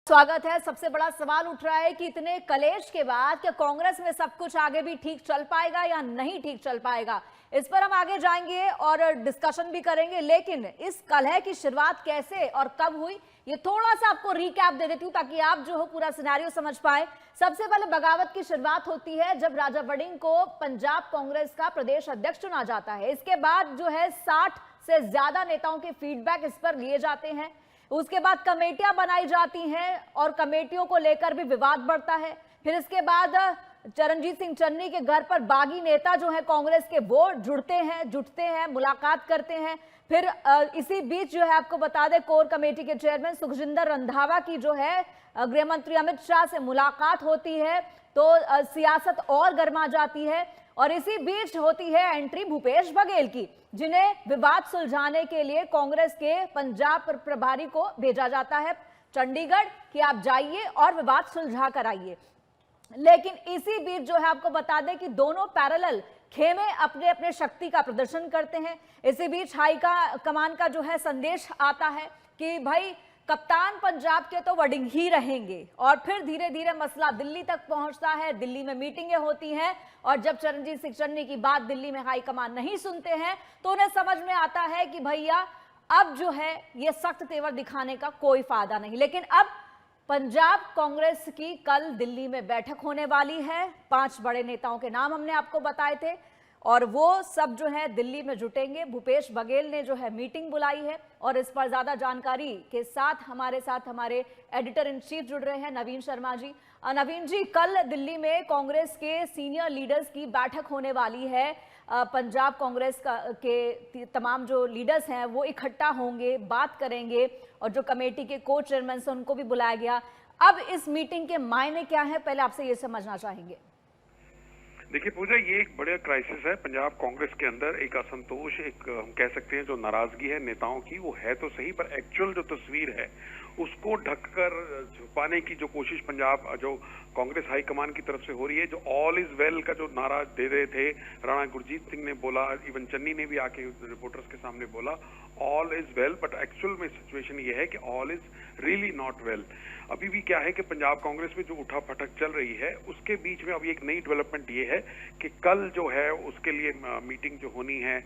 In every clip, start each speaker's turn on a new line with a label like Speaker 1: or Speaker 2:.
Speaker 1: स्वागत है। सबसे बड़ा सवाल उठ रहा है कि इतने कलेश के बाद क्या कांग्रेस में सब कुछ आगे भी ठीक चल पाएगा या नहीं ठीक चल पाएगा, इस पर हम आगे जाएंगे और डिस्कशन भी करेंगे। लेकिन इस कलह की शुरुआत कैसे और कब हुई, ये थोड़ा सा आपको रिकैप दे देती हूँ ताकि आप जो हो पूरा सिनेरियो समझ पाए। सबसे पहले बगावत की शुरुआत होती है जब राजा वड़िंग को पंजाब कांग्रेस का प्रदेश अध्यक्ष चुना जाता है। इसके बाद जो है 60 से ज्यादा नेताओं के फीडबैक इस पर लिए जाते हैं। उसके बाद कमेटियां बनाई जाती हैं और कमेटियों को लेकर भी विवाद बढ़ता है। फिर इसके बाद चरणजीत सिंह चन्नी के घर पर बागी नेता जो है कांग्रेस के वो जुटते हैं, मुलाकात करते हैं। फिर इसी बीच जो है आपको बता दें कोर कमेटी के चेयरमैन सुखजिंदर रंधावा की जो है गृह मंत्री अमित शाह से मुलाकात होती है, तो सियासत और गर्मा जाती है। और इसी बीच होती है एंट्री भूपेश बघेल की, जिन्हें विवाद सुलझाने के लिए कांग्रेस के पंजाब प्रभारी को भेजा जाता है चंडीगढ़ कि आप जाइए और विवाद सुलझा कर आइए। लेकिन इसी बीच जो है आपको बता दें कि दोनों पैरेलल खेमे अपने अपने शक्ति का प्रदर्शन करते हैं। इसी बीच हाई कमान का जो है संदेश आता है कि भाई कप्तान पंजाब के तो वड़िंग ही रहेंगे। और फिर धीरे धीरे मसला दिल्ली तक पहुंचता है, दिल्ली में मीटिंगें होती हैं और जब चरणजीत सिंह चन्नी की बात दिल्ली में हाईकमान नहीं सुनते हैं तो उन्हें समझ में आता है कि भैया अब जो है ये सख्त तेवर दिखाने का कोई फायदा नहीं। लेकिन अब पंजाब कांग्रेस की कल दिल्ली में बैठक होने वाली है। 5 बड़े नेताओं के नाम हमने आपको बताए थे और वो सब जो है दिल्ली में जुटेंगे। भूपेश बघेल ने जो है मीटिंग बुलाई है और इस पर ज्यादा जानकारी के साथ हमारे एडिटर इन चीफ जुड़ रहे हैं नवीन शर्मा जी। नवीन जी, कल दिल्ली में कांग्रेस के सीनियर लीडर्स की बैठक होने वाली है। पंजाब कांग्रेस के तमाम जो लीडर्स हैं वो इकट्ठा होंगे, बात करेंगे और जो कमेटी के को चेयरमैन से उनको भी बुलाया गया। अब इस मीटिंग के मायने क्या है, पहले आपसे ये समझना चाहेंगे।
Speaker 2: देखिए पूजा, ये एक बड़ा क्राइसिस है पंजाब कांग्रेस के अंदर। एक असंतोष, एक हम कह सकते हैं जो नाराजगी है नेताओं की, वो है तो सही, पर एक्चुअल जो तस्वीर है उसको ढककर छुपाने की जो कोशिश पंजाब जो कांग्रेस हाईकमान की तरफ से हो रही है। जो ऑल इज वेल का जो नारा दे रहे थे, राणा गुरजीत सिंह ने बोला, इवन चन्नी ने भी आके रिपोर्टर्स के सामने बोला all is well, but actual में सिचुएशन ये है कि all is really not well. अभी भी क्या है कि पंजाब कांग्रेस में जो उठा पटक चल रही है उसके बीच में अभी एक नई डेवलपमेंट ये है कि कल जो है उसके लिए मीटिंग जो होनी है,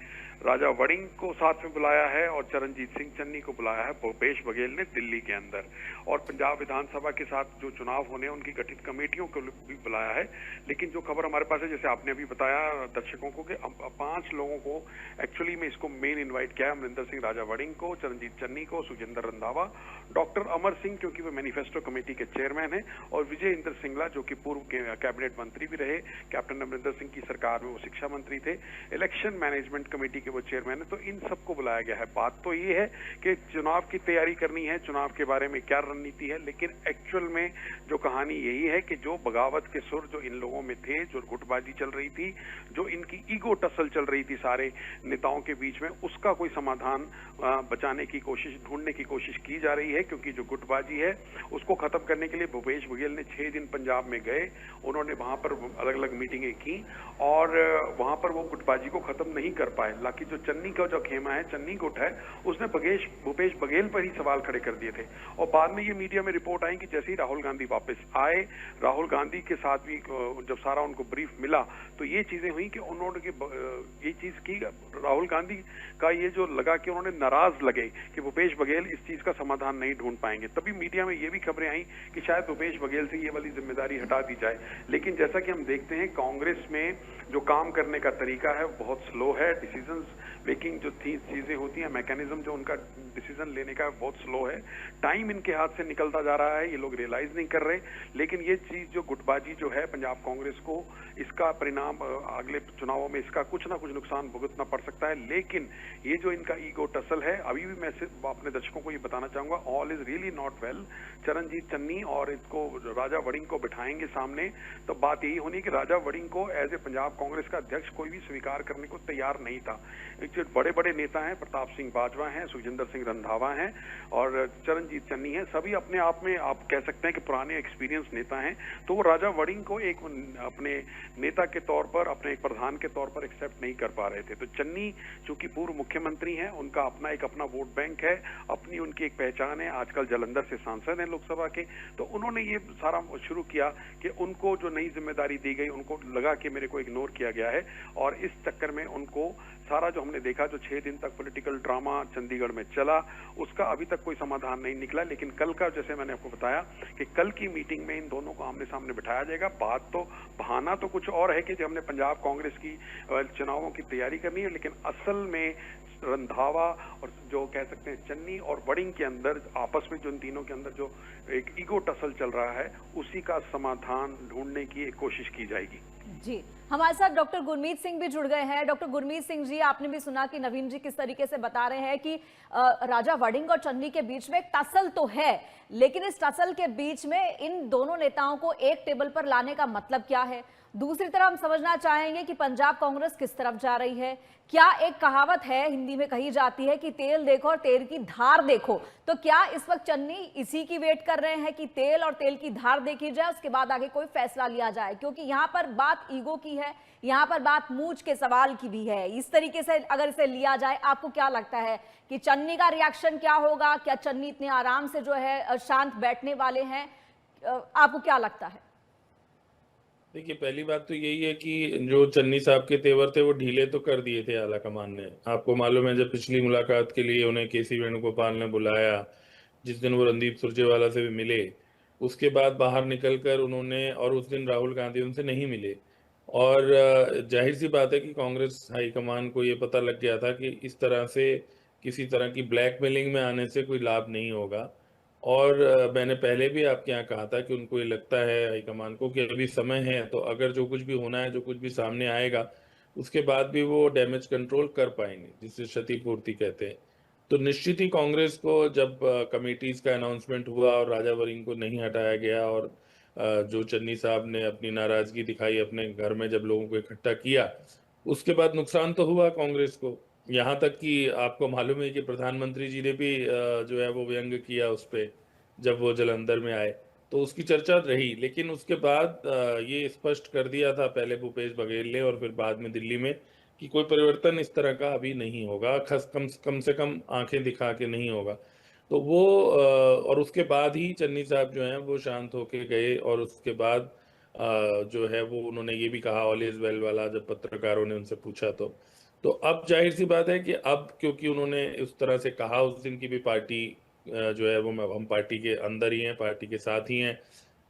Speaker 2: राजा वड़िंग को साथ में बुलाया है और चरणजीत सिंह चन्नी को बुलाया है भूपेश बघेल ने दिल्ली के अंदर। और पंजाब विधानसभा के साथ जो चुनाव होने हैं उनकी गठित कमेटियों को भी बुलाया है। लेकिन जो खबर हमारे पास है, जैसे आपने अभी बताया दर्शकों को, कि 5 लोगों को एक्चुअली में इसको मेन इन्वाइट किया है। अमरिंदर सिंह राजा वड़िंग को, चरणजीत चन्नी को, सुखजिंदर रंधावा, डॉक्टर अमर सिंह क्योंकि वो मैनिफेस्टो कमेटी के चेयरमैन है, और विजय इंद्र सिंगला जो कि पूर्व कैबिनेट मंत्री भी रहे, कैप्टन अमरिंदर सिंह की सरकार में वो शिक्षा मंत्री थे, इलेक्शन मैनेजमेंट कमेटी के वो चेयरमैन है। तो इन सबको बुलाया गया है। बात तो ये है कि चुनाव की तैयारी करनी है, चुनाव के बारे में क्या रणनीति है, लेकिन एक्चुअल में जो कहानी यही है कि जो बगावत के सुर जो इन लोगों में थे, जो गुटबाजी चल रही थी, जो इनकी ईगो टसल चल रही थी सारे नेताओं के बीच में, उसका कोई समाधान बचाने की कोशिश, ढूंढने की कोशिश की जा रही है। क्योंकि जो गुटबाजी है उसको खत्म करने के लिए भूपेश बघेल ने 6 दिन पंजाब में गए, उन्होंने वहां पर अलग अलग मीटिंगें की और वहां पर वो गुटबाजी को खत्म नहीं कर पाए। हालांकि जो चन्नी का जो खेमा है, चन्नी गुट है, उसने भूपेश बघेल पर ही सवाल खड़े कर दिए थे। और बाद में ये मीडिया में रिपोर्ट आई कि जैसे ही राहुल गांधी वापस आए, राहुल गांधी के साथ भी जब सारा उनको ब्रीफ मिला तो ये चीजें हुई कि उन्होंने ये चीज की, राहुल गांधी का ये जो लगा कि उन्होंने नाराज लगे कि भूपेश बघेल इस चीज का समाधान नहीं ढूंढ पाएंगे। तभी मीडिया में ये भी खबरें आई कि शायद भूपेश बघेल से ये वाली जिम्मेदारी हटा दी जाए। लेकिन जैसा कि हम देखते हैं कांग्रेस में जो काम करने का तरीका है बहुत स्लो है। डिसीजंस मेकिंग जो चीजें होती हैं, मैकेनिज्म जो उनका डिसीजन लेने का बहुत स्लो है। टाइम इनके हाथ से निकलता जा रहा है, ये लोग रियलाइज नहीं कर रहे। लेकिन ये चीज जो गुटबाजी जो है पंजाब कांग्रेस को, इसका परिणाम अगले चुनावों में इसका कुछ ना कुछ नुकसान भुगतना पड़ सकता है। लेकिन ये जो इनका ईगो टसल है, अभी भी मैं सिर्फ अपने दर्शकों को ये बताना चाहूंगा, all is really not well. Charanjit Channi और इसको राजा वड़िंग को बिठाएंगे सामने, तो बात यही होनी कि राजा वड़िंग को एज ए पंजाब कांग्रेस का अध्यक्ष कोई भी स्वीकार करने को तैयार नहीं था। जो बड़े बड़े नेता हैं, प्रताप सिंह बाजवा हैं, सुखजिंदर सिंह रंधावा हैं और चरणजीत चन्नी हैं, सभी अपने आप में आप कह सकते हैं कि पुराने एक्सपीरियंस नेता हैं। तो वो राजा वड़िंग को एक अपने नेता के तौर पर, अपने एक प्रधान के तौर पर एक्सेप्ट नहीं कर पा रहे थे। तो चन्नी चूंकि पूर्व मुख्यमंत्री हैं, उनका उनका अपना एक अपना वोट बैंक है, अपनी उनकी एक पहचान है, आजकल जालंधर से सांसद हैं लोकसभा के। तो उन्होंने ये सारा शुरू किया कि उनको जो नई जिम्मेदारी दी गई, उनको लगा कि मेरे को इग्नोर किया गया है, और इस चक्कर में उनको सारा जो हमने देखा, जो 6 दिन तक पॉलिटिकल ड्रामा चंडीगढ़ में चला, उसका अभी तक कोई समाधान नहीं निकला। लेकिन कल का, जैसे मैंने आपको बताया कि कल की मीटिंग में इन दोनों को आमने सामने बिठाया जाएगा। बात तो, बहाना तो कुछ और है कि जो हमने पंजाब कांग्रेस की चुनावों की तैयारी करनी है, लेकिन असल में रंधावा और जो कह सकते हैं चन्नी और वड़िंग के अंदर आपस में, जो इन तीनों के अंदर जो एक ईगो टसल चल रहा है, उसी का समाधान ढूंढने की एक कोशिश की जाएगी।
Speaker 1: जी, हमारे साथ डॉक्टर गुरमीत सिंह भी जुड़ गए हैं। डॉक्टर गुरमीत सिंह जी, आपने भी सुना कि नवीन जी किस तरीके से बता रहे हैं कि राजा वड़िंग और चन्नी के बीच में एक टसल तो है, लेकिन इस टसल के बीच में इन दोनों नेताओं को एक टेबल पर लाने का मतलब क्या है। दूसरी तरफ हम समझना चाहेंगे कि पंजाब कांग्रेस किस तरफ जा रही है। क्या एक कहावत है, हिंदी में कही जाती है कि तेल देखो और तेल की धार देखो, तो क्या इस वक्त चन्नी इसी की वेट कर रहे हैं कि तेल और तेल की धार देखी जाए, उसके बाद आगे कोई फैसला लिया जाए? क्योंकि यहाँ पर बात ईगो की है, यहाँ पर बात मूंछ के सवाल की भी है। इस तरीके से अगर इसे लिया जाए, आपको क्या लगता है कि चन्नी का रिएक्शन क्या होगा? क्या चन्नी इतने आराम से जो है शांत बैठने वाले हैं? आपको क्या लगता है?
Speaker 3: देखिए, पहली बात तो यही है कि जो चन्नी साहब के तेवर थे वो ढीले तो कर दिए थे आला कमान ने। आपको मालूम है, जब पिछली मुलाकात के लिए उन्हें केसी वेणुगोपाल ने बुलाया, जिस दिन वो रणदीप सुरजेवाला से भी मिले, उसके बाद बाहर निकलकर उन्होंने, और उस दिन राहुल गांधी उनसे नहीं मिले। और जाहिर सी बात है कि कांग्रेस हाईकमान को ये पता लग गया था कि इस तरह से किसी तरह की ब्लैकमेलिंग में आने से कोई लाभ नहीं होगा। और मैंने पहले भी आपके यहाँ कहा था कि उनको ये लगता है हाईकमान को कि अभी समय है, तो अगर जो कुछ भी होना है, जो कुछ भी सामने आएगा, उसके बाद भी वो डैमेज कंट्रोल कर पाएंगे, जिसे क्षतिपूर्ति कहते हैं। तो निश्चित ही कांग्रेस को जब कमेटीज का अनाउंसमेंट हुआ और राजा वरिंग को नहीं हटाया गया, और जो चन्नी साहब ने अपनी नाराजगी दिखाई अपने घर में जब लोगों को इकट्ठा किया, उसके बाद नुकसान तो हुआ कांग्रेस को। यहाँ तक कि आपको मालूम है कि प्रधानमंत्री जी ने भी जो है वो व्यंग किया उस पे, जब वो जालंधर में आए, तो उसकी चर्चा रही। लेकिन उसके बाद ये स्पष्ट कर दिया था पहले भूपेश बघेल ने और फिर बाद में दिल्ली में, कि कोई परिवर्तन इस तरह का अभी नहीं होगा, कम से कम आंखें दिखा के नहीं होगा। तो वो और उसके बाद ही चन्नी साहब जो हैं वो शांत होके गए, और उसके बाद जो है वो उन्होंने ये भी कहा ऑल इज वेल वाला, जब पत्रकारों ने उनसे पूछा तो अब जाहिर सी बात है कि अब क्योंकि उन्होंने उस तरह से कहा उस दिन की भी, पार्टी जो है वो, हम पार्टी के अंदर ही हैं, पार्टी के साथ ही हैं,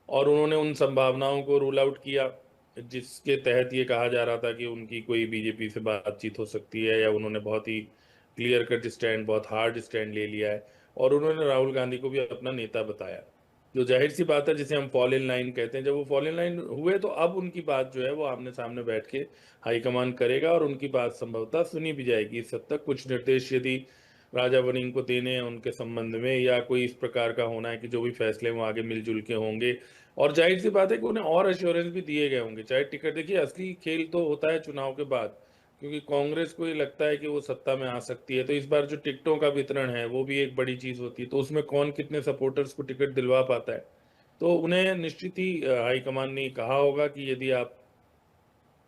Speaker 3: और उन्होंने उन संभावनाओं को रूल आउट किया जिसके तहत ये कहा जा रहा था कि उनकी कोई बीजेपी से बातचीत हो सकती है, या उन्होंने बहुत ही क्लियर कट स्टैंड, बहुत हार्ड स्टैंड ले लिया है, और उन्होंने राहुल गांधी को भी अपना नेता बताया। जो जाहिर सी बात है, जिसे हम फॉल इन लाइन कहते हैं, जब वो फॉल इन लाइन हुए तो अब उनकी बात जो है वो आमने सामने बैठ के हाईकमान करेगा, और उनकी बात संभवतः सुनी भी जाएगी। इस हद तक कुछ निर्देश यदि राजा वरिंग को देने हैं उनके संबंध में, या कोई इस प्रकार का होना है कि जो भी फैसले वो आगे मिलजुल के होंगे, और जाहिर सी बात है कि उन्हें और एश्योरेंस भी दिए गए होंगे, चाहे टिकट। देखिए, असली खेल तो होता है चुनाव के बाद, क्योंकि कांग्रेस को ये लगता है कि वो सत्ता में आ सकती है। तो इस बार जो टिकटों का वितरण है वो भी एक बड़ी चीज होती है, तो उसमें कौन कितने सपोर्टर्स को टिकट दिलवा पाता है। तो उन्हें निश्चित ही हाईकमान ने कहा होगा कि यदि आप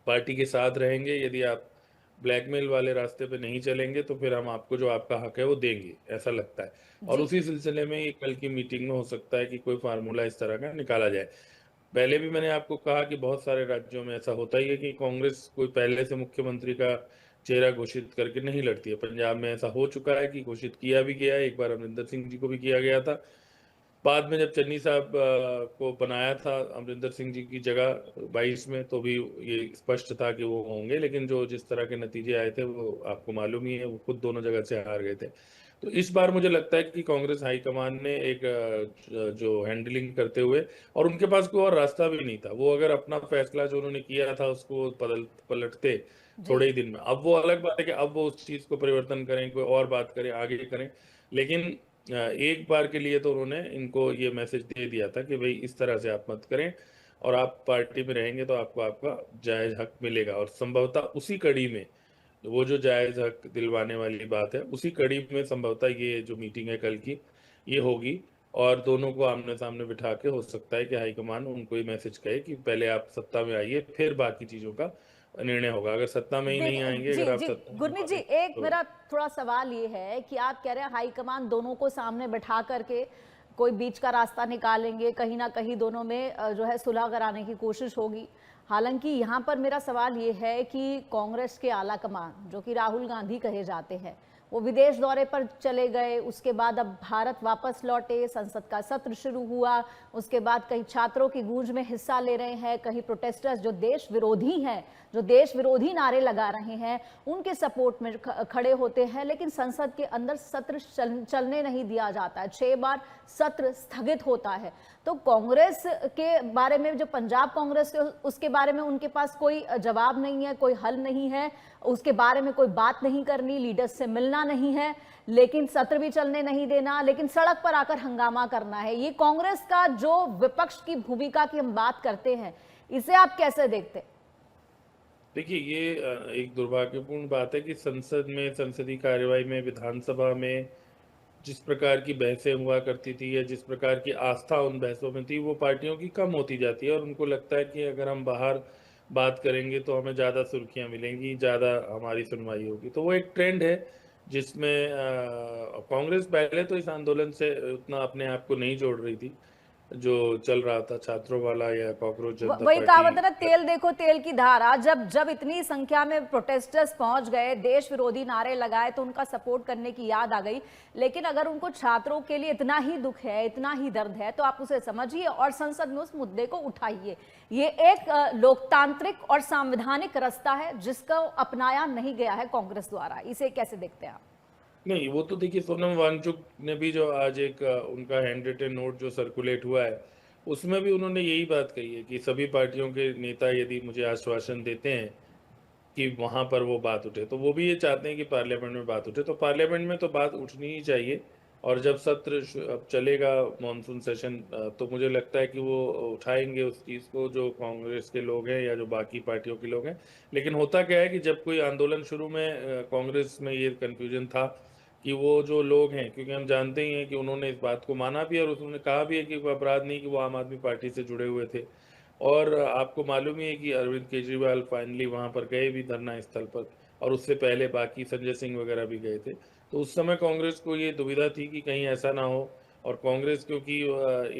Speaker 3: पार्टी के साथ रहेंगे, यदि आप ब्लैकमेल वाले रास्ते पे नहीं चलेंगे, तो फिर हम आपको जो आपका हक है वो देंगे, ऐसा लगता है। और
Speaker 1: जी।
Speaker 3: उसी सिलसिले में ये कल की मीटिंग में हो सकता है कि कोई फार्मूला इस तरह का निकाला जाए। पहले भी मैंने आपको कहा कि बहुत सारे राज्यों में ऐसा होता ही है कि कांग्रेस कोई पहले से मुख्यमंत्री का चेहरा घोषित करके नहीं लड़ती है। पंजाब में ऐसा हो चुका है कि घोषित किया भी गया है, एक बार अमरिंदर सिंह जी को भी किया गया था। बाद में जब चन्नी साहब को बनाया था अमरिंदर सिंह जी की जगह 22 में, तो भी ये स्पष्ट था कि वो होंगे, लेकिन जो जिस तरह के नतीजे आए थे वो आपको मालूम ही है, वो खुद दोनों जगह से हार गए थे। तो इस बार मुझे लगता है कि कांग्रेस हाईकमान ने एक जो हैंडलिंग करते हुए, और उनके पास कोई और रास्ता भी नहीं था, वो अगर अपना फैसला जो उन्होंने किया था उसको पलटते
Speaker 1: जी।
Speaker 3: थोड़े ही दिन में। अब वो अलग बात है कि अब वो उस चीज को परिवर्तन करें, कोई और बात करें, आगे करें, लेकिन एक बार के लिए तो उन्होंने इनको ये मैसेज दे दिया था कि भाई इस तरह से आप मत करें, और आप पार्टी में रहेंगे तो आपको आपका जायज हक मिलेगा। और संभवतः उसी कड़ी में, वो जो जायज हक दिलवाने वाली बात है, उसी कड़ी में संभवतः ये जो मीटिंग है कल की, ये होगी। और दोनों को आमने सामने बिठा के हो सकता है कि हाईकमान उनको ये मैसेज कहे कि पहले आप सत्ता में आइए, फिर बाकी चीजों का निर्णय होगा। अगर सत्ता में ही नहीं आएंगे,
Speaker 1: जी
Speaker 3: अगर आप
Speaker 1: जी
Speaker 3: सत्ता में
Speaker 1: गुरमीत जी,
Speaker 3: तो
Speaker 1: एक मेरा थोड़ा सवाल ये है कि आप कह रहे हैं हाईकमान दोनों को सामने बैठा करके कोई बीच का रास्ता निकालेंगे, कहीं ना कहीं दोनों में जो है सुलह कराने की कोशिश होगी। हालांकि यहाँ पर मेरा सवाल ये है कि कांग्रेस के आला कमान जो कि राहुल गांधी कहे जाते हैं, वो विदेश दौरे पर चले गए, उसके बाद अब भारत वापस लौटे, संसद का सत्र शुरू हुआ, उसके बाद कहीं छात्रों की गूंज में हिस्सा ले रहे हैं, कहीं प्रोटेस्टर्स जो देश विरोधी हैं, जो देश विरोधी नारे लगा रहे हैं, उनके सपोर्ट में खड़े होते हैं, लेकिन संसद के अंदर सत्र चलने नहीं दिया जाता है। 6 बार सत्र स्थगित होता है। तो कांग्रेस के बारे में, जो पंजाब कांग्रेस के, उसके बारे में उनके पास कोई जवाब नहीं है, कोई हल नहीं है, उसके बारे में कोई बात नहीं करनी, लीडर्स से मिलना नहीं है, लेकिन सत्र भी चलने नहीं देना, लेकिन सड़क पर आकर हंगामा करना है। ये कांग्रेस का जो विपक्ष की भूमिका की हम बात करते हैं, इसे आप कैसे देखते हैं?
Speaker 3: देखिए, ये एक दुर्भाग्यपूर्ण बात है कि संसद में, संसदीय कार्यवाही में, विधानसभा में जिस प्रकार की बहसें हुआ करती थी या जिस प्रकार की आस्था उन बहसों में थी, वो पार्टियों की कम होती जाती है और उनको लगता है कि अगर हम बाहर बात करेंगे तो हमें ज़्यादा सुर्खियां मिलेंगी, ज़्यादा हमारी सुनवाई होगी। तो वो एक ट्रेंड है जिसमें कांग्रेस पहले तो इस आंदोलन से उतना अपने आप को नहीं जोड़ रही थी, जो चल रहा था छात्रों वाला या कॉकरोच जनता
Speaker 1: वही कहावत है ना,
Speaker 3: पार्टी।
Speaker 1: तेल देखो तेल की धारा। जब जब इतनी संख्या में प्रोटेस्टर्स पहुंच गए, देश विरोधी नारे लगाए, तो उनका सपोर्ट करने की याद आ गई। लेकिन अगर उनको छात्रों के लिए इतना ही दुख है, इतना ही दर्द है, तो आप उसे समझिए और संसद में उस मुद्दे को उठाइए। ये एक लोकतांत्रिक और संवैधानिक रास्ता है जिसको अपनाया नहीं गया है कांग्रेस द्वारा। इसे कैसे देखते हैं आप?
Speaker 3: नहीं, वो तो देखिए, सोनम वांगचुक ने भी जो आज एक उनका हैंड रिटन नोट जो सर्कुलेट हुआ है, उसमें भी उन्होंने यही बात कही है कि सभी पार्टियों के नेता यदि मुझे आश्वासन देते हैं कि वहां पर वो बात उठे, तो वो भी ये चाहते हैं कि पार्लियामेंट में बात उठे। तो पार्लियामेंट में तो बात उठनी ही चाहिए। और जब सत्र अब चलेगा, मॉनसून सेशन, तो मुझे लगता है कि वो उठाएंगे उस चीज़ को, जो कांग्रेस के लोग हैं या जो बाकी पार्टियों के लोग हैं। लेकिन होता क्या है कि जब कोई आंदोलन शुरू में कांग्रेस में ये कन्फ्यूजन था कि वो जो लोग हैं, क्योंकि हम जानते ही हैं कि उन्होंने इस बात को माना भी और उन्होंने कहा भी है कि कोई अपराध नहीं कि वो आम आदमी पार्टी से जुड़े हुए थे। और आपको मालूम ही है कि अरविंद केजरीवाल फाइनली वहां पर गए भी धरना स्थल पर, और उससे पहले बाकी संजय सिंह वगैरह भी गए थे। तो उस समय कांग्रेस को ये दुविधा थी कि कहीं ऐसा ना हो। और कांग्रेस क्योंकि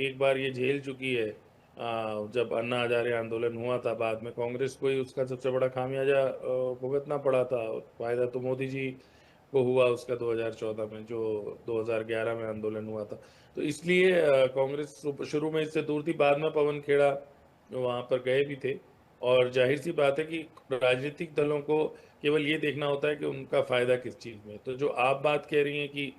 Speaker 3: एक बार ये झेल चुकी है, जब अन्ना हजारे आंदोलन हुआ था, बाद में कांग्रेस को ही उसका सबसे बड़ा खामियाजा भुगतना पड़ा था। फायदा तो मोदी जी को हुआ उसका 2014 में, जो 2011 में आंदोलन हुआ था। तो इसलिए कांग्रेस शुरू में इससे दूर थी। बाद में पवन खेड़ा वहां पर गए भी थे। और जाहिर सी बात है कि राजनीतिक दलों को केवल ये देखना होता है कि उनका फायदा किस चीज में। तो जो आप बात कह रही हैं कि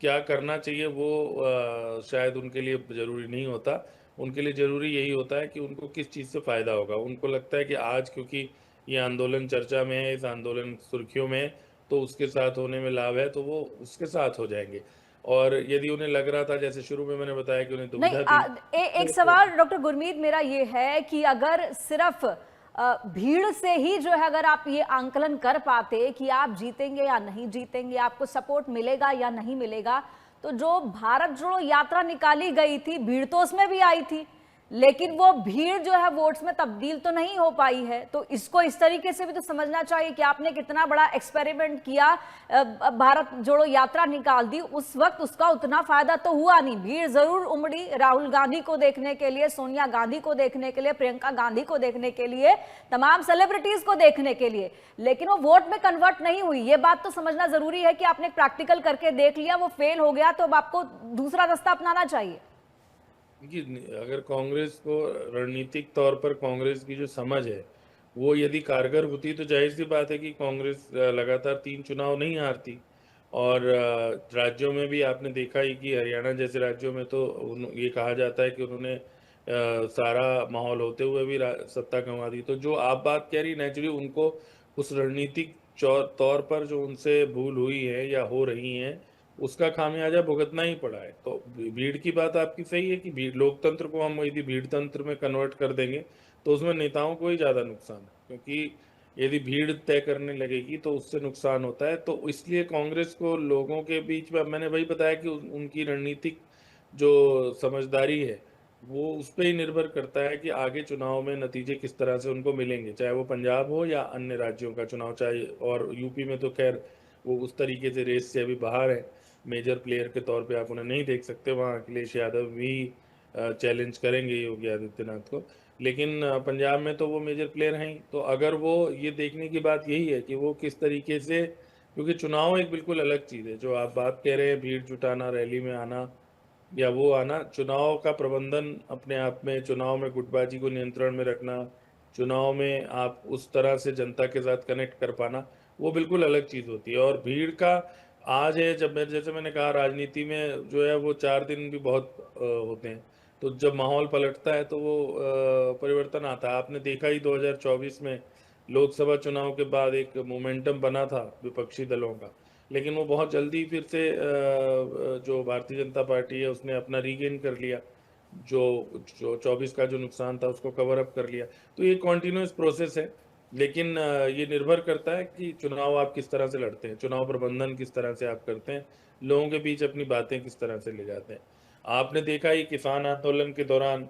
Speaker 3: क्या करना चाहिए, वो शायद उनके लिए जरूरी नहीं होता। उनके लिए जरूरी यही होता है कि उनको किस चीज़ से फायदा होगा। उनको लगता है कि आज क्योंकि ये आंदोलन चर्चा में है, इस आंदोलन सुर्खियों में है, तो उसके साथ होने में लाभ है, तो वो उसके साथ हो जाएंगे। और यदि उन्हें लग रहा था, जैसे शुरू में मैंने बताया कि उन्हें
Speaker 1: नहीं,
Speaker 3: दुविधा थी,
Speaker 1: एक सवाल डॉक्टर गुरमीत मेरा ये है कि अगर सिर्फ भीड़ से ही जो है, अगर आप ये आंकलन कर पाते कि आप जीतेंगे या नहीं जीतेंगे, आपको सपोर्ट मिलेगा या नहीं मिलेगा, तो जो भारत जोड़ो यात्रा निकाली गई थी, भीड़ तो उसमें भी आई थी, लेकिन वो भीड़ जो है वोट्स में तब्दील तो नहीं हो पाई है। तो इसको इस तरीके से भी तो समझना चाहिए कि आपने कितना बड़ा एक्सपेरिमेंट किया, भारत जोड़ो यात्रा निकाल दी, उस वक्त उसका उतना फायदा तो हुआ नहीं। भीड़ जरूर उमड़ी राहुल गांधी को देखने के लिए, सोनिया गांधी को देखने के लिए, प्रियंका गांधी को देखने के लिए, तमाम सेलिब्रिटीज को देखने के लिए, लेकिन वो वोट में कन्वर्ट नहीं हुई। ये बात तो समझना जरूरी है कि आपने प्रैक्टिकल करके देख लिया, वो फेल हो गया, तो अब आपको दूसरा रास्ता अपनाना चाहिए।
Speaker 3: अगर कांग्रेस को रणनीतिक तौर पर, कांग्रेस की जो समझ है वो यदि कारगर होती, तो जाहिर सी बात है कि कांग्रेस लगातार 3 चुनाव नहीं हारती। और राज्यों में भी आपने देखा ही कि हरियाणा जैसे राज्यों में तो ये कहा जाता है कि उन्होंने सारा माहौल होते हुए भी सत्ता गंवा दी। तो जो आप बात कह रही, नेचुरली उनको उस रणनीतिक तौर पर जो उनसे भूल हुई है या हो रही है, उसका खामियाजा भुगतना ही पड़ा है। तो भीड़ की बात आपकी सही है कि भीड़, लोकतंत्र को हम यदि भीड़ तंत्र में कन्वर्ट कर देंगे तो उसमें नेताओं को ही ज़्यादा नुकसान है, क्योंकि यदि भीड़ तय करने लगेगी तो उससे नुकसान होता है। तो इसलिए कांग्रेस को लोगों के बीच में, मैंने वही बताया कि उनकी रणनीतिक जो समझदारी है वो उस पे ही निर्भर करता है कि आगे चुनाव में नतीजे किस तरह से उनको मिलेंगे, चाहे वो पंजाब हो या अन्य राज्यों का चुनाव, चाहे, और यूपी में तो खैर वो उस तरीके से रेस से अभी बाहर है, मेजर प्लेयर के तौर पे आप उन्हें नहीं देख सकते, वहाँ अखिलेश यादव भी चैलेंज करेंगे योगी आदित्यनाथ को। लेकिन पंजाब में तो वो मेजर प्लेयर हैं ही, तो अगर वो, ये देखने की बात यही है कि वो किस तरीके से, क्योंकि चुनाव एक बिल्कुल अलग चीज़ है, जो आप बात कह रहे हैं भीड़ जुटाना, रैली में आना या वो आना, चुनाव का प्रबंधन अपने आप में, चुनाव में गुटबाजी को नियंत्रण में रखना, चुनाव में आप उस तरह से जनता के साथ कनेक्ट कर पाना, वो बिल्कुल अलग चीज़ होती है। और भीड़ का आज है, जब मैं, जैसे मैंने कहा, राजनीति में जो है वो 4 दिन भी बहुत होते हैं, तो जब माहौल पलटता है तो वो परिवर्तन आता है। आपने देखा ही 2024 में लोकसभा चुनाव के बाद एक मोमेंटम बना था विपक्षी दलों का, लेकिन वो बहुत जल्दी फिर से जो भारतीय जनता पार्टी है उसने अपना रीगेन कर लिया, जो जो 24 का जो नुकसान था उसको कवर अप कर लिया। तो ये कॉन्टिन्यूस प्रोसेस है, लेकिन ये निर्भर करता है कि चुनाव आप किस तरह से लड़ते हैं, चुनाव प्रबंधन किस तरह से आप करते हैं, लोगों के बीच अपनी बातें किस तरह से ले जाते हैं। आपने देखा ही किसान आंदोलन के दौरान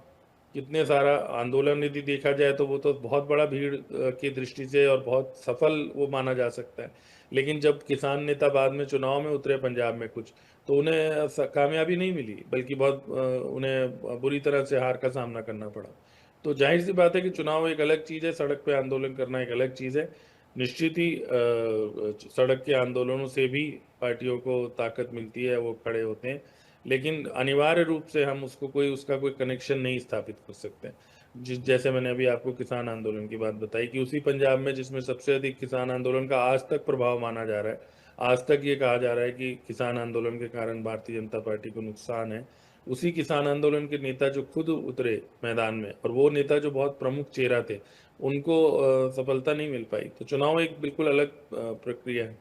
Speaker 3: कितने सारा आंदोलन, यदि देखा जाए तो वो तो बहुत बड़ा भीड़ की दृष्टि से और बहुत सफल वो माना जा सकता है। लेकिन जब किसान नेता बाद में चुनाव में उतरे पंजाब में कुछ, तो उन्हें कामयाबी नहीं मिली, बल्कि बहुत उन्हें बुरी तरह से हार का सामना करना पड़ा। तो जाहिर सी बात है कि चुनाव एक अलग चीज़ है, सड़क पे आंदोलन करना एक अलग चीज़ है। निश्चित ही सड़क के आंदोलनों से भी पार्टियों को ताकत मिलती है, वो खड़े होते हैं, लेकिन अनिवार्य रूप से हम उसको कोई, उसका कोई कनेक्शन नहीं स्थापित कर सकते। जैसे मैंने अभी आपको किसान आंदोलन की बात बताई कि उसी पंजाब में जिसमें सबसे अधिक किसान आंदोलन का आज तक प्रभाव माना जा रहा है, आज तक ये कहा जा रहा है कि किसान आंदोलन के कारण भारतीय जनता पार्टी को नुकसान है, उसी किसान आंदोलन के नेता जो खुद उतरे मैदान में, और वो नेता जो बहुत प्रमुख चेहरा थे, उनको सफलता नहीं मिल पाई। तो चुनाव एक बिल्कुल अलग प्रक्रिया है।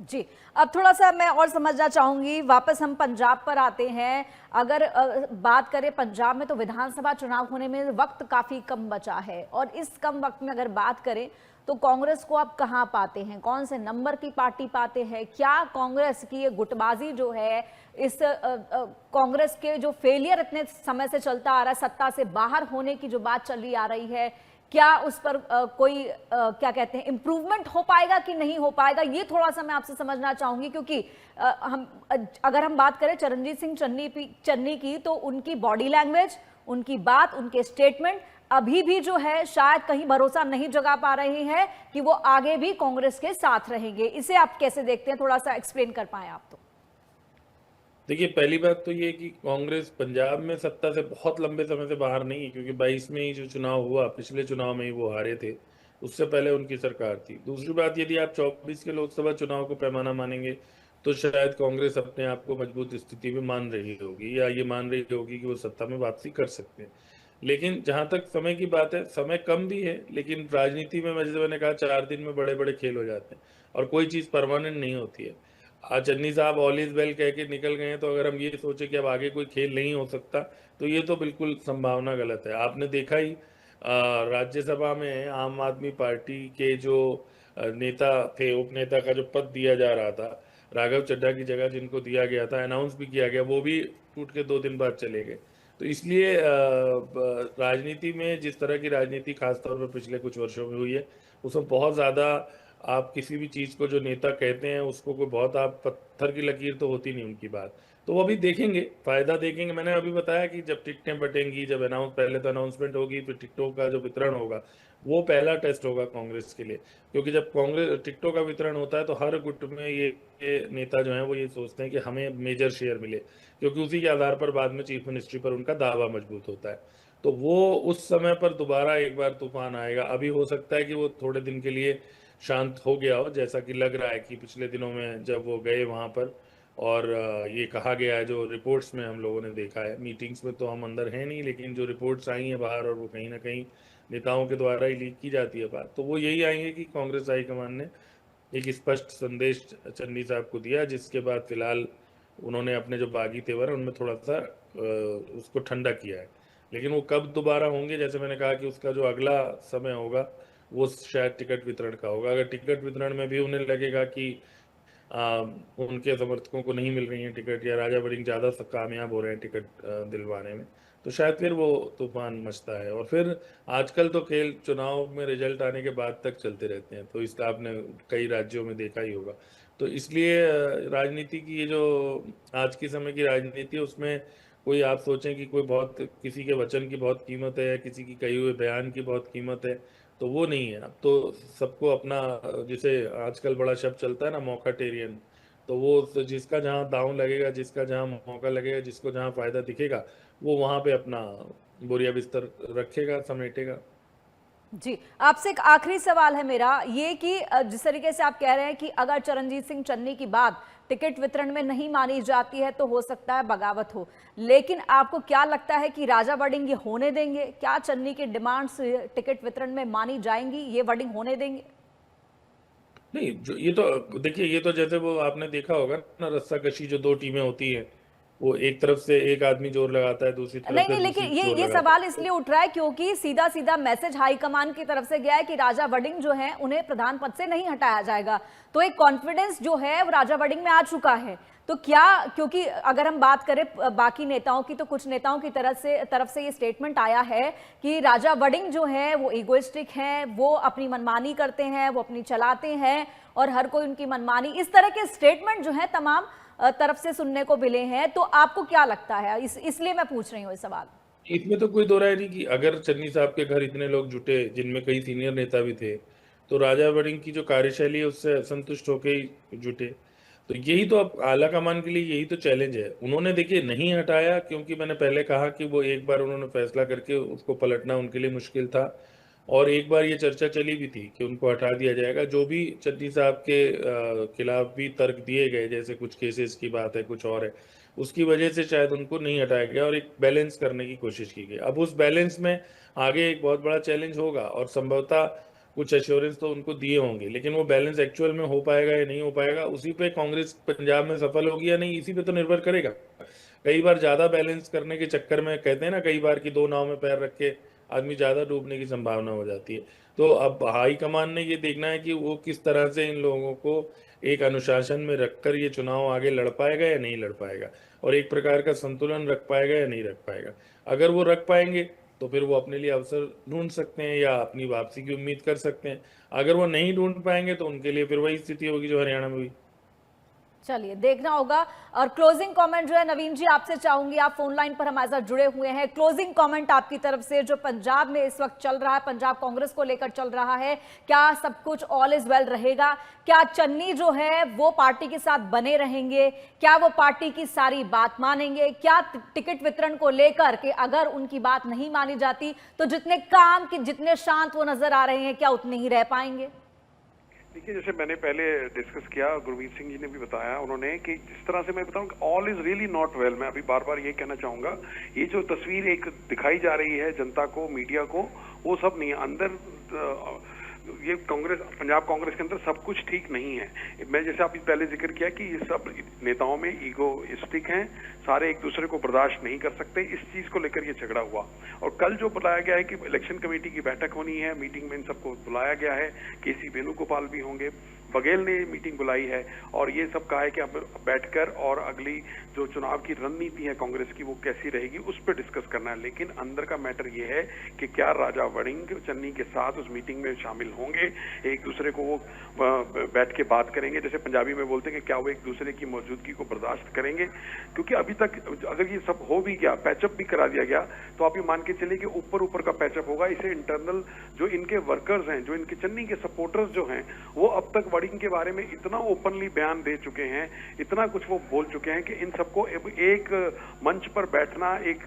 Speaker 1: जी, अब थोड़ा-सा मैं और समझना चाहूँगी, वापस हम पंजाब पर आते हैं। अगर बात करें पंजाब में, तो विधानसभा चुनाव होने में वक़्त काफ़ी कम बचा है, और इस कम वक़्त में अगर बात करें, तो कांग्रेस को आप कहाँ पाते हैं? कौन से नंबर की पार्टी पाते हैं? क्या कांग्रेस की ये गुटबाज़ी जो है, इस कांग्रेस के जो फेलियर इतने समय से चलता आ रहा है, सत्ता से बाहर होने की जो बात चली आ रही है, क्या उस पर कोई क्या कहते हैं, इम्प्रूवमेंट हो पाएगा कि नहीं हो पाएगा? ये थोड़ा-सा मैं आपसे समझना चाहूँगी, क्योंकि अगर हम बात करें चरणजीत सिंह चन्नी की, तो उनकी बॉडी लैंग्वेज, उनकी बात, उनके स्टेटमेंट अभी भी जो है शायद कहीं भरोसा नहीं जगा पा रहे हैं कि वो आगे भी कांग्रेस के साथ रहेंगे। इसे आप कैसे देखते हैं? थोड़ा-सा एक्सप्लेन कर पाएँ आप तो।
Speaker 3: देखिए, पहली बात तो ये कि कांग्रेस पंजाब में सत्ता से बहुत लंबे समय से बाहर नहीं है, क्योंकि 22 में ही जो चुनाव हुआ, पिछले चुनाव में ही वो हारे थे, उससे पहले उनकी सरकार थी। दूसरी बात, यदि आप 24 के लोकसभा चुनाव को पैमाना मानेंगे, तो शायद कांग्रेस अपने आप को मजबूत स्थिति में मान रही होगी, या ये मान रही होगी कि वो सत्ता में वापसी कर सकते हैं। लेकिन जहां तक समय की बात है, समय कम भी है, लेकिन राजनीति में, जैसे मैंने कहा, 4 दिन में बड़े बड़े खेल हो जाते हैं, और कोई चीज़ परमानेंट नहीं होती है। आज चन्नी साहब ऑल इज वेल कह के निकल गए हैं, तो अगर हम ये सोचे कि अब आगे कोई खेल नहीं हो सकता, तो ये तो बिल्कुल संभावना गलत है। आपने देखा ही राज्यसभा में आम आदमी पार्टी के जो नेता थे, उपनेता का जो पद दिया जा रहा था, राघव चड्ढा की जगह जिनको दिया गया था, अनाउंस भी किया गया, वो भी टूट के 2 दिन बाद चले गए। तो इसलिए राजनीति में जिस तरह की राजनीति खासतौर पर पिछले कुछ वर्षों में हुई है, उसमें बहुत ज़्यादा आप किसी भी चीज़ को जो नेता कहते हैं उसको कोई बहुत, आप पत्थर की लकीर तो होती नहीं उनकी बात। तो वो अभी देखेंगे, फायदा देखेंगे। मैंने अभी बताया कि जब टिकटें बटेंगी, जब पहले तो अनाउंसमेंट होगी, फिर टिकटों का जो वितरण होगा, वो पहला टेस्ट होगा कांग्रेस के लिए। क्योंकि जब कांग्रेस टिकटों का वितरण होता है, तो हर गुट में ये नेता जो हैं वो ये सोचते हैं कि हमें मेजर शेयर मिले, क्योंकि उसी के आधार पर बाद में चीफ मिनिस्ट्री पर उनका दावा मजबूत होता है। तो वो उस समय पर दोबारा एक बार तूफान आएगा। अभी हो सकता है कि वो थोड़े दिन के लिए शांत हो गया हो, जैसा कि लग रहा है कि पिछले दिनों में जब वो गए वहाँ पर, और ये कहा गया है, जो रिपोर्ट्स में हम लोगों ने देखा है, मीटिंग्स में तो हम अंदर हैं नहीं, लेकिन जो रिपोर्ट्स आई हैं बाहर, और वो कहीं ना कहीं नेताओं के द्वारा ही लीक की जाती है बात, तो वो यही आएंगे कि कांग्रेस हाईकमान ने एक स्पष्ट संदेश चन्नी साहब को दिया, जिसके बाद फिलहाल उन्होंने अपने जो बागी तेवर है उनमें थोड़ा सा उसको ठंडा किया है। लेकिन वो कब दोबारा होंगे, जैसे मैंने कहा कि उसका जो अगला समय होगा वो शायद टिकट वितरण का होगा। अगर टिकट वितरण में भी उन्हें लगेगा कि उनके समर्थकों को नहीं मिल रही है टिकट, या राजा वड़िंग ज़्यादा कामयाब हो रहे हैं टिकट दिलवाने में, तो शायद फिर वो तूफान मचता है। और फिर आजकल तो खेल चुनाव में रिजल्ट आने के बाद तक चलते रहते हैं, तो इसका आपने कई राज्यों में देखा ही होगा। तो इसलिए राजनीति की ये जो आज के समय की राजनीति है, उसमें कोई आप सोचें कि कोई बहुत किसी के वचन की बहुत कीमत है या किसी की कही हुए बयान की बहुत कीमत है, तो वो नहीं है। अब तो सबको अपना, जिसे आजकल बड़ा शब्द चलता है ना, मौकाटेरियन, तो वो तो जिसका जहाँ दांव लगेगा, जिसका जहाँ मौका लगेगा, जिसको जहाँ फायदा दिखेगा, वो वहां पे अपना बोरिया बिस्तर रखेगा, समेटेगा।
Speaker 1: जी, आपसे एक आखिरी सवाल है मेरा ये कि जिस तरीके से आप कह रहे हैं कि अगर चरणजीत सिंह चन्नी की बात टिकट वितरण में नहीं मानी जाती है तो हो सकता है बगावत हो, लेकिन आपको क्या लगता है कि राजा वडिंग ये होने देंगे? क्या चन्नी की डिमांड्स टिकट वितरण में मानी जाएंगी? ये वडिंग होने देंगे?
Speaker 3: नहीं, जो ये तो देखिए, ये तो जैसे वो आपने देखा होगा ना, रस्साकशी जो दो टीमें होती हैं, वो एक तरफ से एक आदमी जोर लगाता है, दूसरी तरफ
Speaker 1: नहीं
Speaker 3: से
Speaker 1: नहीं, लेकिन
Speaker 3: दूसरी
Speaker 1: ये
Speaker 3: जोर
Speaker 1: ये
Speaker 3: लगाता
Speaker 1: सवाल
Speaker 3: है।
Speaker 1: इसलिए उठ रहा है क्योंकि सीधा सीधा मैसेज हाईकमान की तरफ से गया है कि राजा वडिंग जो है उन्हें प्रधान पद से नहीं हटाया जाएगा। तो एक कॉन्फिडेंस जो है वो राजा वडिंग में आ चुका है। तो क्या, क्योंकि अगर हम बात करें बाकी नेताओं की, तो कुछ नेताओं की तरफ से ये स्टेटमेंट आया है कि राजा वडिंग जो है वो इगोइस्टिक हैं, वो अपनी मनमानी करते हैं, वो अपनी चलाते हैं और हर कोई उनकी मनमानी, इस तरह के स्टेटमेंट जो है तमाम तरफ से सुनने को मिले हैं। तो आपको क्या लगता है? इसलिए मैं पूछ रही हूँ ये सवाल।
Speaker 3: इसमें तो कोई दो राय नहीं कि अगर चन्नी साहब के घर इतने लोग जुटे, जिनमें कई सीनियर नेता भी थे, तो राजा वड़िंग की जो कार्यशैली है उससे संतुष्ट होकर ही जुटे। तो यही तो अब आला कमान के लिए यही तो चैलेंज है। उन्होंने देखिए नहीं हटाया, क्योंकि मैंने पहले कहा कि वो एक बार उन्होंने फैसला करके उसको पलटना उनके लिए मुश्किल था। और एक बार ये चर्चा चली भी थी कि उनको हटा दिया जाएगा। जो भी चन्नी साहब के खिलाफ भी तर्क दिए गए, जैसे कुछ केसेस की बात है, कुछ और है, उसकी वजह से शायद उनको नहीं हटाया गया और एक बैलेंस करने की कोशिश की गई। अब उस बैलेंस में आगे एक बहुत बड़ा चैलेंज होगा और संभवतः कुछ एश्योरेंस तो उनको दिए होंगे, लेकिन वो बैलेंस एक्चुअल में हो पाएगा या नहीं हो पाएगा, उसी पे कांग्रेस पंजाब में सफल होगी या नहीं, इसी पे तो निर्भर करेगा। कई बार ज्यादा बैलेंस करने के चक्कर में, कहते हैं ना कई बार कि दो नाव में पैर रख के आदमी ज्यादा डूबने की संभावना हो जाती है। तो अब हाईकमान ने ये देखना है कि वो किस तरह से इन लोगों को एक अनुशासन में रखकर ये चुनाव आगे लड़ पाएगा या नहीं लड़ पाएगा, और एक प्रकार का संतुलन रख पाएगा या नहीं रख पाएगा। अगर वो रख पाएंगे तो फिर वो अपने लिए अवसर ढूंढ सकते हैं या अपनी वापसी की उम्मीद कर सकते हैं। अगर वो नहीं ढूंढ पाएंगे तो उनके लिए फिर वही स्थिति होगी जो हरियाणा में हुई।
Speaker 1: चलिए, देखना होगा। और क्लोजिंग कमेंट जो है नवीन जी आपसे चाहूंगी, आप फोन लाइन पर हमारे साथ जुड़े हुए हैं, क्लोजिंग कमेंट आपकी तरफ से जो पंजाब में इस वक्त चल रहा है, पंजाब कांग्रेस को लेकर चल रहा है, क्या सब कुछ ऑल इज वेल रहेगा? क्या चन्नी जो है वो पार्टी के साथ बने रहेंगे? क्या वो पार्टी की सारी बात मानेंगे? क्या टिकट वितरण को लेकर के अगर उनकी बात नहीं मानी जाती तो जितने काम की, जितने शांत वो नजर आ रहे हैं, क्या उतने ही रह पाएंगे?
Speaker 2: देखिए, जैसे मैंने पहले डिस्कस किया, गुरमीत सिंह जी ने भी बताया उन्होंने कि जिस तरह से मैं बताऊं कि all is really not well. मैं अभी बार बार ये कहना चाहूंगा, ये जो तस्वीर एक दिखाई जा रही है जनता को, मीडिया को, वो सब नहीं है। अंदर ये कांग्रेस, पंजाब कांग्रेस के अंदर सब कुछ ठीक नहीं है। मैं जैसे आपने पहले जिक्र किया कि ये सब नेताओं में ईगोइस्टिक हैं, सारे एक दूसरे को बर्दाश्त नहीं कर सकते, इस चीज को लेकर ये झगड़ा हुआ। और कल जो बुलाया गया है कि इलेक्शन कमेटी की बैठक होनी है, मीटिंग में इन सबको बुलाया गया है, केसी वेणुगोपाल भी होंगे, बघेल ने मीटिंग बुलाई है और ये सब कहा है कि अब बैठकर और अगली जो चुनाव की रणनीति है कांग्रेस की वो कैसी रहेगी उस पर डिस्कस करना है। लेकिन अंदर का मैटर ये है कि क्या राजा वड़िंग चन्नी के साथ उस मीटिंग में शामिल होंगे, एक दूसरे को वो बैठ के बात करेंगे, जैसे पंजाबी में बोलते हैं कि क्या वो एक दूसरे की मौजूदगी को बर्दाश्त करेंगे। क्योंकि अभी तक अगर ये सब हो भी गया, पैचअप भी करा दिया गया, तो आप ये मान के चलिए कि ऊपर ऊपर का पैचअप होगा। इसे इंटरनल जो इनके वर्कर्स हैं, जो इनके चन्नी के सपोर्टर्स जो हैं, वो अब तक वड़िंग के बारे में इतना ओपनली बयान दे चुके हैं, इतना कुछ वो बोल चुके हैं कि इन सबको एक मंच पर बैठना, एक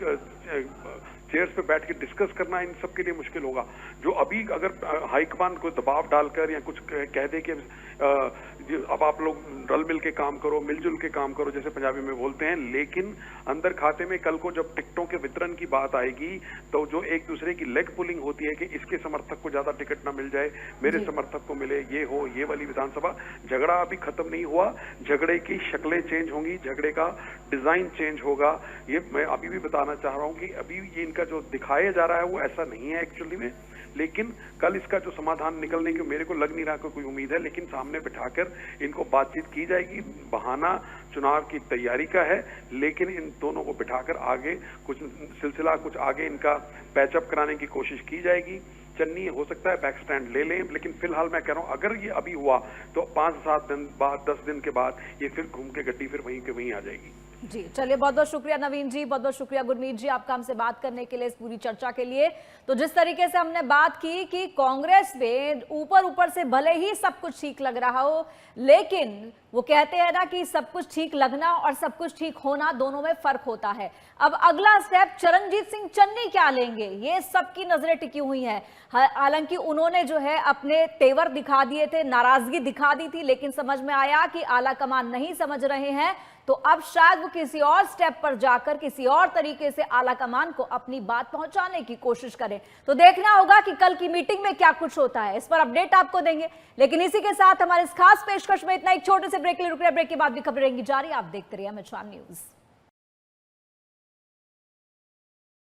Speaker 2: चेयर्स पे बैठ के डिस्कस करना इन सब के लिए मुश्किल होगा। जो अभी अगर हाईकमान को दबाव डालकर या कुछ कह दे कि अब आप लोग रल मिल के काम करो, मिलजुल के काम करो, जैसे पंजाबी में बोलते हैं, लेकिन अंदर खाते में कल को जब टिकटों के वितरण की बात आएगी तो जो एक दूसरे की लेग पुलिंग होती है कि इसके समर्थक को ज्यादा टिकट ना मिल जाए, मेरे समर्थक को मिले, ये हो, ये वाली विधानसभा झगड़ा अभी खत्म नहीं हुआ। झगड़े की शक्लें चेंज होंगी, झगड़े का डिजाइन चेंज होगा। ये मैं अभी भी बताना चाह रहा हूं कि अभी ये इनका का जो दिखाया जा रहा है वो ऐसा नहीं है एक्चुअली में। लेकिन कल इसका जो समाधान निकलने की मेरे को लग नहीं रहा कोई उम्मीद है, लेकिन सामने बिठाकर इनको बातचीत की जाएगी। बहाना चुनाव की तैयारी का है, लेकिन इन दोनों को बिठाकर आगे कुछ सिलसिला, कुछ आगे इनका पैचअप कराने की कोशिश की जाएगी। चन्नी हो सकता है बैक स्टैंड ले लें, लेकिन फिलहाल मैं कह रहा हूं अगर ये अभी हुआ तो 5-7 दिन बाद, 10 दिन के बाद ये फिर घूम के गड्डी फिर वहीं के वहीं आ जाएगी।
Speaker 1: जी चलिए, बहुत बहुत शुक्रिया नवीन जी, बहुत बहुत शुक्रिया गुरमीत जी आपका हमसे बात करने के लिए, इस पूरी चर्चा के लिए। तो जिस तरीके से हमने बात की कि कांग्रेस में ऊपर ऊपर से भले ही सब कुछ ठीक लग रहा हो, लेकिन वो कहते हैं ना कि सब कुछ ठीक लगना और सब कुछ ठीक होना दोनों में फर्क होता है। अब अगला स्टेप चरणजीत सिंह चन्नी क्या लेंगे, ये सबकी नजरें टिकी हुई हैं। हालांकि उन्होंने जो है अपने तेवर दिखा दिए थे, नाराजगी दिखा दी थी, लेकिन समझ में आया कि आला कमान नहीं समझ रहे हैं, तो अब शायद वो किसी और स्टेप पर जाकर किसी और तरीके से आला कमान को अपनी बात पहुंचाने की कोशिश करें। तो देखना होगा कि कल की मीटिंग में क्या कुछ होता है, इस पर अपडेट आपको देंगे। लेकिन इसी के साथ हमारे इस खास पेशकश में इतना, एक छोटे से ब्रेक के लिए रुक रहे, ब्रेक के बाद भी खबरें रहेंगी जारी। आप देखते रहिए अमित शाम न्यूज।